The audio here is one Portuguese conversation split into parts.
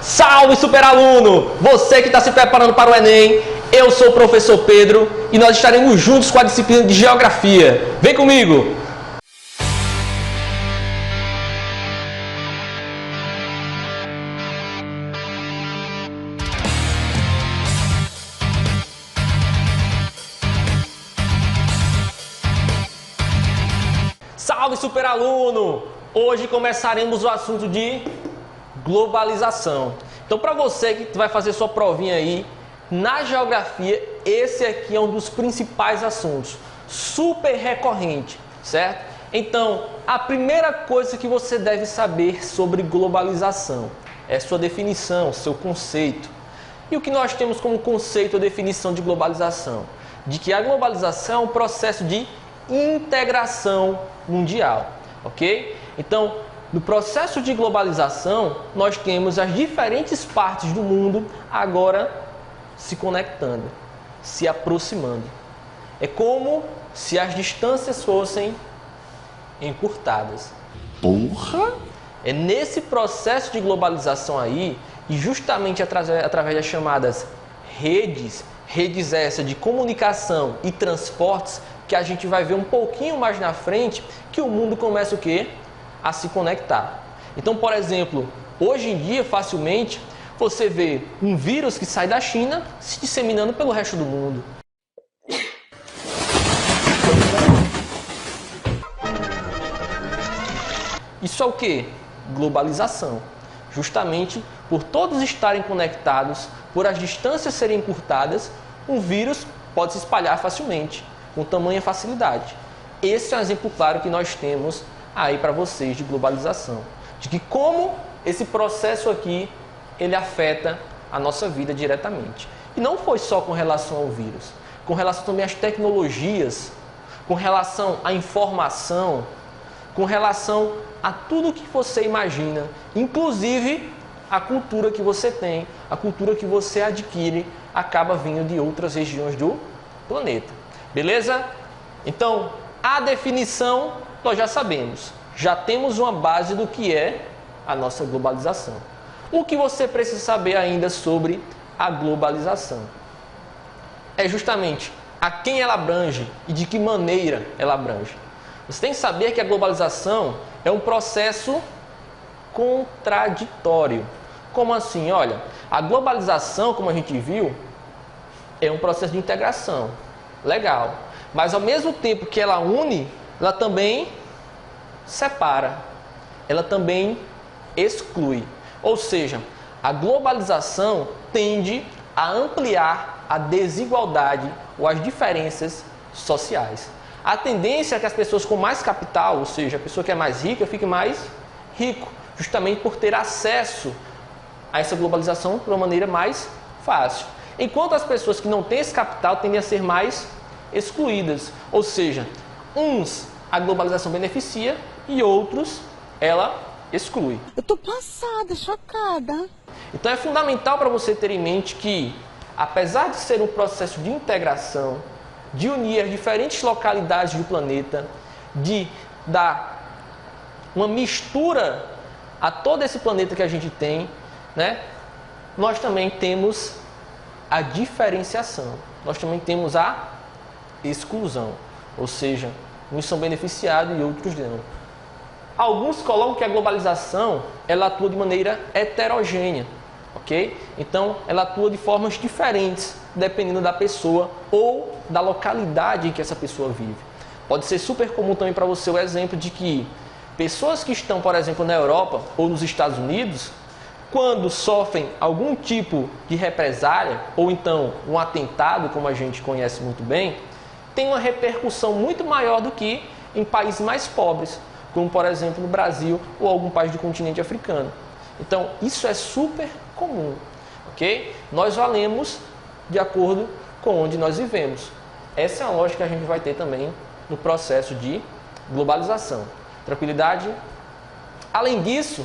Salve, superaluno! Você que está se preparando para o Enem, eu sou o professor Pedro e nós estaremos juntos com a disciplina de Geografia. Vem comigo! Salve, superaluno! Hoje começaremos o assunto de globalização. Então, para você que vai fazer sua provinha aí, na geografia, esse aqui é um dos principais assuntos, super recorrente, certo? Então, a primeira coisa que você deve saber sobre globalização é sua definição, seu conceito. E o que nós temos como conceito ou definição de globalização? De que a globalização é um processo de integração mundial, ok? Então, no processo de globalização, nós temos as diferentes partes do mundo agora se conectando, se aproximando. É como se as distâncias fossem encurtadas. Porra! É nesse processo de globalização aí, e justamente através das chamadas redes essas de comunicação e transportes, que a gente vai ver um pouquinho mais na frente, que o mundo começa o quê? A se conectar. Então, por exemplo, hoje em dia, facilmente, você vê um vírus que sai da China se disseminando pelo resto do mundo. Isso é o quê? Globalização. Justamente por todos estarem conectados, por as distâncias serem encurtadas, um vírus pode se espalhar facilmente, com tamanha facilidade. Esse é um exemplo claro que nós temos aí para vocês de globalização, de que como esse processo aqui ele afeta a nossa vida diretamente. E não foi só com relação ao vírus, com relação também às tecnologias, com relação à informação, com relação a tudo que você imagina, inclusive a cultura que você tem, a cultura que você adquire, acaba vindo de outras regiões do planeta. Beleza? Então, a definição nós já sabemos, já temos uma base do que é a nossa globalização. O que você precisa saber ainda sobre a globalização? É justamente a quem ela abrange e de que maneira ela abrange. Você tem que saber que a globalização é um processo contraditório. Como assim? Olha, a globalização, como a gente viu, é um processo de integração. Legal. Mas ao mesmo tempo que ela une, ela também separa, ela também exclui. Ou seja, a globalização tende a ampliar a desigualdade ou as diferenças sociais. A tendência é que as pessoas com mais capital, ou seja, a pessoa que é mais rica, fique mais rico, justamente por ter acesso a essa globalização de uma maneira mais fácil. Enquanto as pessoas que não têm esse capital tendem a ser mais excluídas, ou seja, uns a globalização beneficia e outros ela exclui. Eu tô passada, chocada. Então é fundamental para você ter em mente que, apesar de ser um processo de integração, de unir as diferentes localidades do planeta, de dar uma mistura a todo esse planeta que a gente tem, né? Nós também temos a diferenciação, nós também temos a exclusão, ou seja, uns são beneficiados e outros não. Alguns colocam que a globalização ela atua de maneira heterogênea, ok? Então, ela atua de formas diferentes, dependendo da pessoa ou da localidade em que essa pessoa vive. Pode ser super comum também para você o exemplo de que pessoas que estão, por exemplo, na Europa ou nos Estados Unidos, quando sofrem algum tipo de represália ou então um atentado, como a gente conhece muito bem, tem uma repercussão muito maior do que em países mais pobres, como por exemplo no Brasil ou algum país do continente africano. Então isso é super comum, ok? Nós valemos de acordo com onde nós vivemos. Essa é a lógica que a gente vai ter também no processo de globalização. Tranquilidade? Além disso,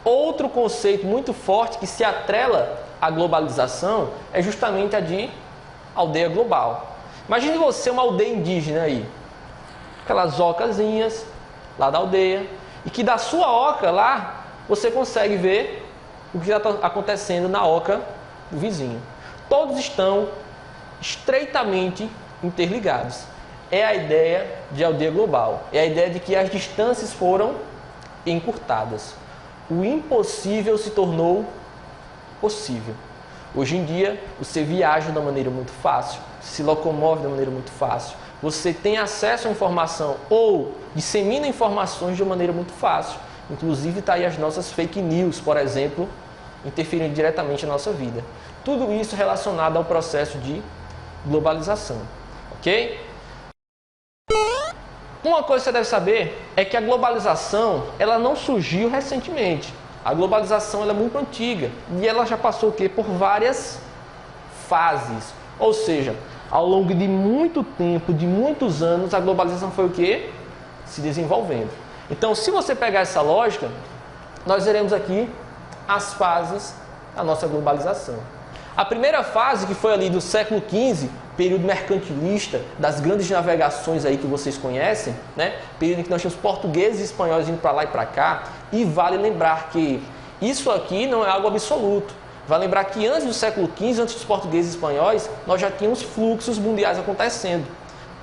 outro conceito muito forte que se atrela à globalização é justamente a de aldeia global. Imagine você uma aldeia indígena aí, aquelas ocazinhas lá da aldeia, e que da sua oca lá você consegue ver o que está acontecendo na oca do vizinho. Todos estão estreitamente interligados. É a ideia de aldeia global. É a ideia de que as distâncias foram encurtadas. O impossível se tornou possível. Hoje em dia, você viaja de uma maneira muito fácil, se locomove de uma maneira muito fácil, você tem acesso à informação ou dissemina informações de uma maneira muito fácil. Inclusive, está aí as nossas fake news, por exemplo, interferindo diretamente na nossa vida. Tudo isso relacionado ao processo de globalização, ok? Uma coisa que você deve saber é que a globalização ela não surgiu recentemente. A globalização ela é muito antiga e ela já passou o quê? Por várias fases. Ou seja, ao longo de muito tempo, de muitos anos, a globalização foi o quê? Se desenvolvendo. Então, se você pegar essa lógica, nós veremos aqui as fases da nossa globalização. A primeira fase, que foi ali do século XV, período mercantilista, das grandes navegações aí que vocês conhecem, né? Período em que nós tínhamos portugueses e espanhóis indo para lá e para cá, e vale lembrar que isso aqui não é algo absoluto. Vale lembrar que antes do século XV, antes dos portugueses e espanhóis, nós já tínhamos fluxos mundiais acontecendo.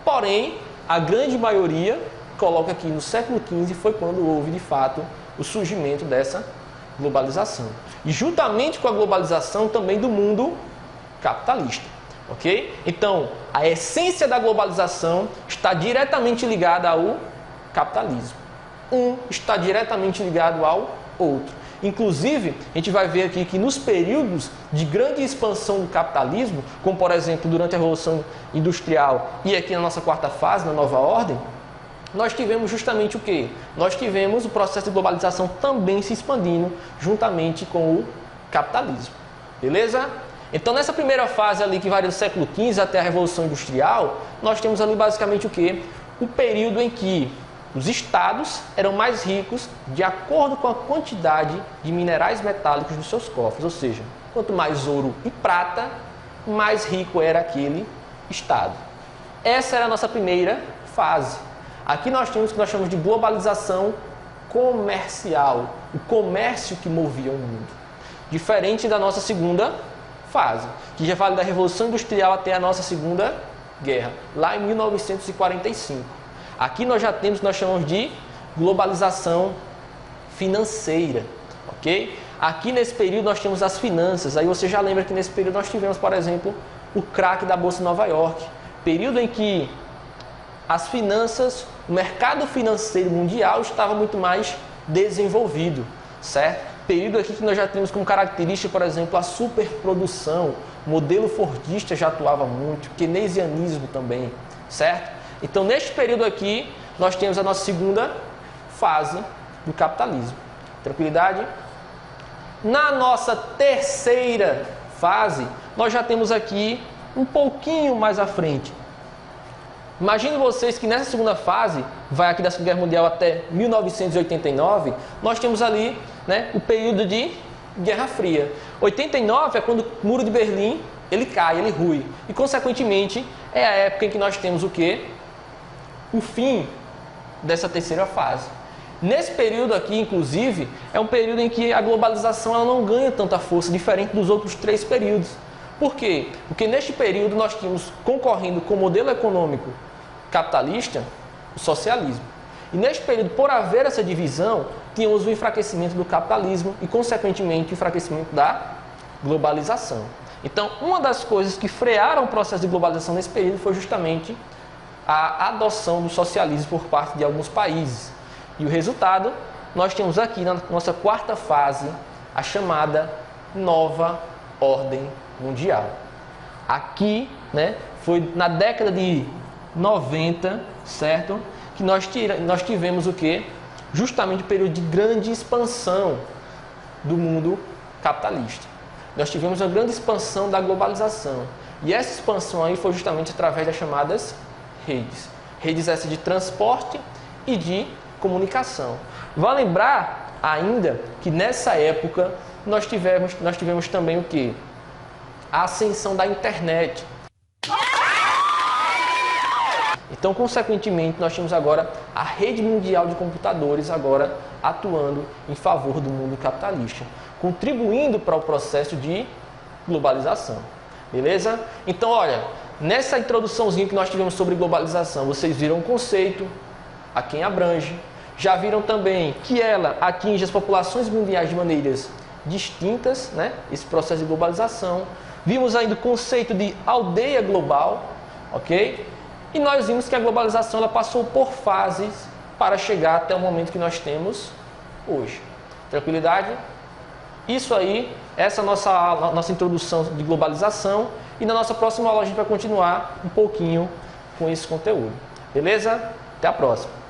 Porém, a grande maioria coloca que no século XV foi quando houve, de fato, o surgimento dessa globalização. E juntamente com a globalização também do mundo capitalista, ok? Então, a essência da globalização está diretamente ligada ao capitalismo. Um está diretamente ligado ao outro. Inclusive, a gente vai ver aqui que nos períodos de grande expansão do capitalismo, como por exemplo durante a Revolução Industrial e aqui na nossa quarta fase, na Nova Ordem, nós tivemos justamente o quê? Nós tivemos o processo de globalização também se expandindo juntamente com o capitalismo. Beleza? Então, nessa primeira fase ali, que vai do século XV até a Revolução Industrial, nós temos ali basicamente o quê? O período em que os estados eram mais ricos de acordo com a quantidade de minerais metálicos nos seus cofres. Ou seja, quanto mais ouro e prata, mais rico era aquele estado. Essa era a nossa primeira fase. Aqui nós temos o que nós chamamos de globalização comercial, o comércio que movia o mundo. Diferente da nossa segunda fase, que já vale da Revolução Industrial até a nossa Segunda Guerra, lá em 1945. Aqui nós já temos o que nós chamamos de globalização financeira, ok? Aqui nesse período nós temos as finanças, aí você já lembra que nesse período nós tivemos, por exemplo, o crack da Bolsa de Nova York, período em que as finanças, o mercado financeiro mundial estava muito mais desenvolvido, certo? Período aqui que nós já temos como característica, por exemplo, a superprodução, o modelo fordista já atuava muito, keynesianismo também, certo? Então, neste período aqui, nós temos a nossa segunda fase do capitalismo. Tranquilidade? Na nossa terceira fase, nós já temos aqui um pouquinho mais à frente. Imagine vocês que nessa segunda fase, vai aqui da Segunda Guerra Mundial até 1989, nós temos ali, né, o período de Guerra Fria. 89 é quando o Muro de Berlim ele cai, ele rui. E, consequentemente, é a época em que nós temos o quê? O fim dessa terceira fase. Nesse período aqui, inclusive, é um período em que a globalização ela não ganha tanta força, diferente dos outros três períodos. Por quê? Porque neste período nós tínhamos concorrendo com o modelo econômico capitalista, o socialismo. E neste período, por haver essa divisão, tínhamos o enfraquecimento do capitalismo e, consequentemente, o enfraquecimento da globalização. Então, uma das coisas que frearam o processo de globalização nesse período foi justamente a adoção do socialismo por parte de alguns países. E o resultado, nós temos aqui na nossa quarta fase, a chamada Nova Ordem Mundial. Aqui, né, foi na década de 90, certo? Que nós tivemos o quê? Justamente o período de grande expansão do mundo capitalista. Nós tivemos uma grande expansão da globalização. E essa expansão aí foi justamente através das chamadas redes. Redes essas de transporte e de comunicação. Vale lembrar ainda que nessa época nós tivemos também o quê? A ascensão da internet. Então, consequentemente, nós temos agora a rede mundial de computadores agora atuando em favor do mundo capitalista. contribuindo para o processo de globalização. Beleza? Então, olha, nessa introduçãozinha que nós tivemos sobre globalização, vocês viram o conceito, a quem abrange, já viram também que ela atinge as populações mundiais de maneiras distintas, né? Esse processo de globalização. Vimos ainda o conceito de aldeia global, ok? E nós vimos que a globalização ela passou por fases para chegar até o momento que nós temos hoje. Tranquilidade? Isso aí, essa é a nossa introdução de globalização. E na nossa próxima aula a gente vai continuar um pouquinho com esse conteúdo. Beleza? Até a próxima.